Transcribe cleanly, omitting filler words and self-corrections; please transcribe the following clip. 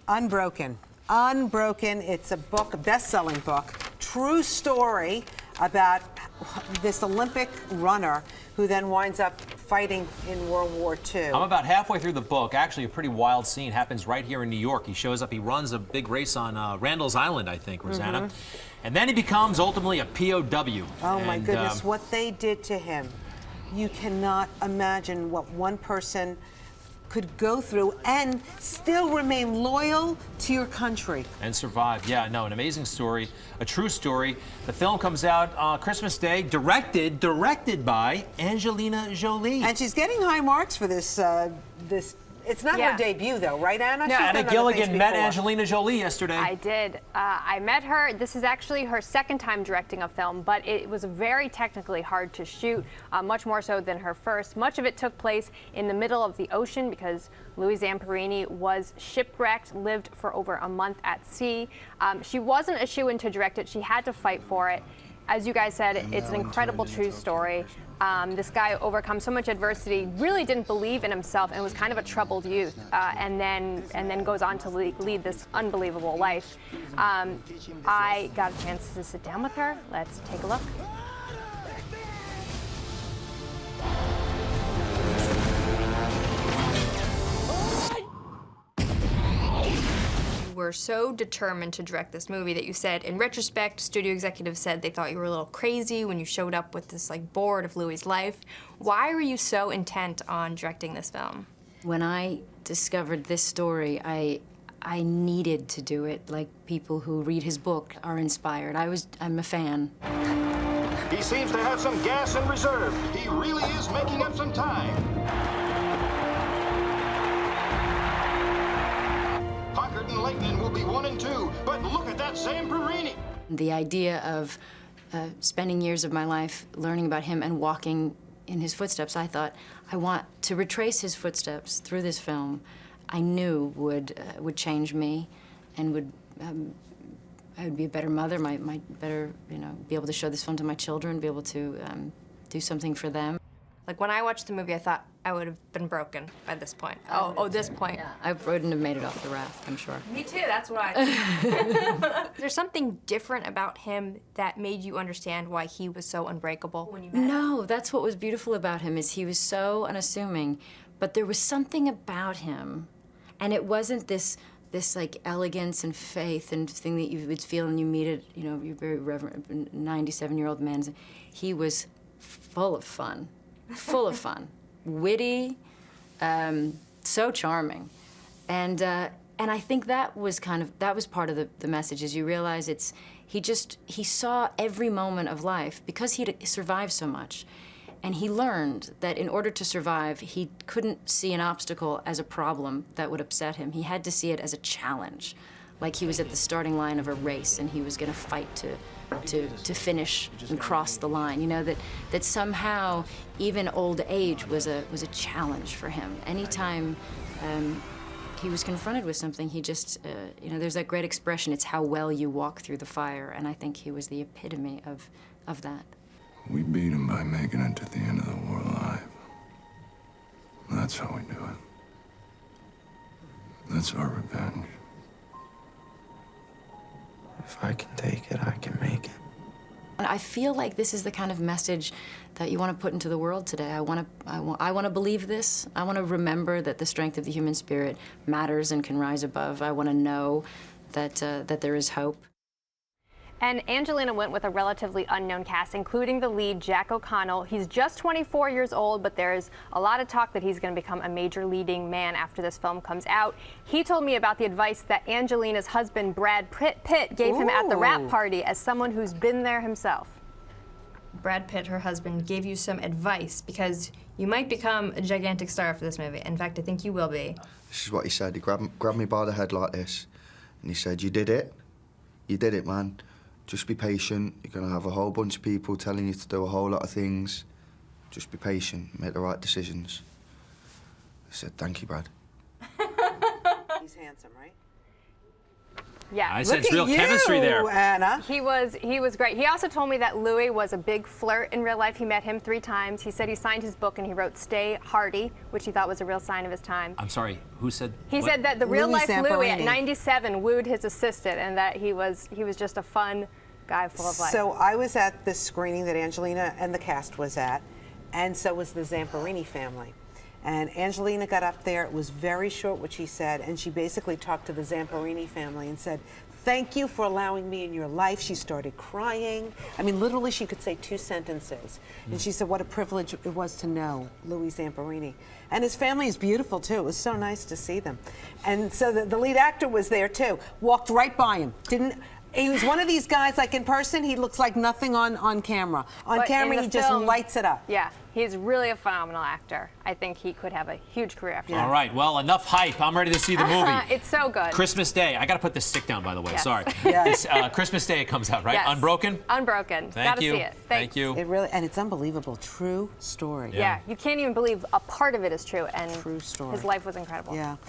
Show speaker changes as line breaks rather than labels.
Unbroken. Unbroken. It's a book, a best-selling book, true story about this Olympic runner who then winds up fighting in World War II.
I'm about halfway through the book. Actually, a pretty wild scene happens right here in New York. He shows up, he runs a big race on Randall's Island, I think, Rosanna. And then he becomes ultimately a POW.
Oh my goodness, what they did to him. You cannot imagine what one person could go through and still remain loyal to your country.
And survive. Yeah, no, an amazing story, a true story. The film comes out on Christmas Day, directed by Angelina Jolie.
And she's getting high marks for this, it's not her debut though, right, Anna?
Yeah, Anna Gilligan met Angelina Jolie yesterday.
I did. I met her. This is actually her second time directing a film, but it was very technically hard to shoot, much more so than her first. Much of it took place in the middle of the ocean because Louis Zamperini was shipwrecked, lived for over a month at sea. She wasn't a shoo-in to direct it. She had to fight for it. As you guys said, it's an incredible true story. This guy overcomes so much adversity, really didn't believe in himself, and was kind of a troubled youth, and then goes on to lead this unbelievable life. I got a chance to sit down with her. Let's take a look. Were so determined to direct this movie that you said, in retrospect, studio executives said they thought you were a little crazy when you showed up with this board of Louis' life. Why were you so intent on directing this film?
When I discovered this story, I needed to do it. Like people who read his book are inspired. I'm a fan.
He seems to have some gas in reserve. He really is making up some time. And Lightning will be 1 and 2, but look at that Zamperini.
The idea of spending years of my life learning about him and walking in his footsteps, I thought, I want to retrace his footsteps through this film. I knew would change me, and I would be a better mother, might better, be able to show this film to my children, be able to do something for them.
Like, when I watched the movie, I thought I would have been broken by this point. This point.
Yeah. I wouldn't have made it off the raft, I'm sure.
Me too, that's what I thought. There's something different about him that made you understand why he was so unbreakable when you met him?
No, that's what was beautiful about him, is he was so unassuming, but there was something about him, and it wasn't this elegance and faith and thing that you would feel when you meet it, your very reverent 97-year-old man. He was full of fun. Full of fun, witty, so charming, and I think that was part of the message. Is you realize he saw every moment of life because he'd survived so much, and he learned that in order to survive, he couldn't see an obstacle as a problem that would upset him. He had to see it as a challenge, like he was at the starting line of a race and he was going to fight to finish and cross the line. That somehow even old age was a challenge for him. Anytime he was confronted with something, he just there's that great expression, it's how well you walk through the fire, and I think he was the epitome of that.
We beat him by making it to the end of the war alive. That's how we do it. That's our revenge. If I can take it, I can make it.
And I feel like this is the kind of message that you want to put into the world today. I want to believe this. I want to remember that the strength of the human spirit matters and can rise above. I want to know that there is hope.
And Angelina went with a relatively unknown cast, including the lead, Jack O'Connell. He's just 24 years old, but there's a lot of talk that he's going to become a major leading man after this film comes out. He told me about the advice that Angelina's husband, Brad Pitt, gave him at the wrap party as someone who's been there himself. Brad Pitt, her husband, gave you some advice because you might become a gigantic star for this movie. In fact, I think you will be.
This is what he said. He grabbed me by the head like this, and he said, "You did it. You did it, man. Just be patient. You're going to have a whole bunch of people telling you to do a whole lot of things. Just be patient, make the right decisions." I said, "Thank you, Brad."
He's handsome, right?
Yeah.
I
Look
sense
at
real
you,
chemistry there.
Anna.
He was great. He also told me that Louis was a big flirt in real life. He met him 3 times. He said he signed his book and he wrote "Stay Hardy," which he thought was a real sign of his time.
I'm sorry, who said
He
what?
said that the real
Louis
life Louis at
Zamperini.
97 wooed his assistant, and that he was just a fun guy full of life.
So I was at the screening that Angelina and the cast was at, and so was the Zamperini family. And Angelina got up there. It was very short what she said, and she basically talked to the Zamperini family and said, "Thank you for allowing me in your life." She started crying. I mean, literally, she could say 2 sentences. And she said what a privilege it was to know Louis Zamperini. And his family is beautiful, too. It was so nice to see them. And so the lead actor was there, too. Walked right by him. He was one of these guys, like in person, he looks like nothing on camera. On
But
camera,
in
he
the
just
film,
lights it up.
Yeah, he's really a phenomenal actor. I think he could have a huge career after
All
that.
right, well, enough hype. I'm ready to see the movie.
It's so good.
Christmas Day. I got to put this stick down, by the way.
Yes.
Sorry.
Yes.
It's, Christmas Day it comes out, right?
Yes.
Unbroken?
Unbroken.
Thank
Gotta
you.
see it.
Thank you.
It really, and it's unbelievable. True story.
Yeah, you can't even believe a part of it is true, and
True story.
his life was incredible.
Yeah.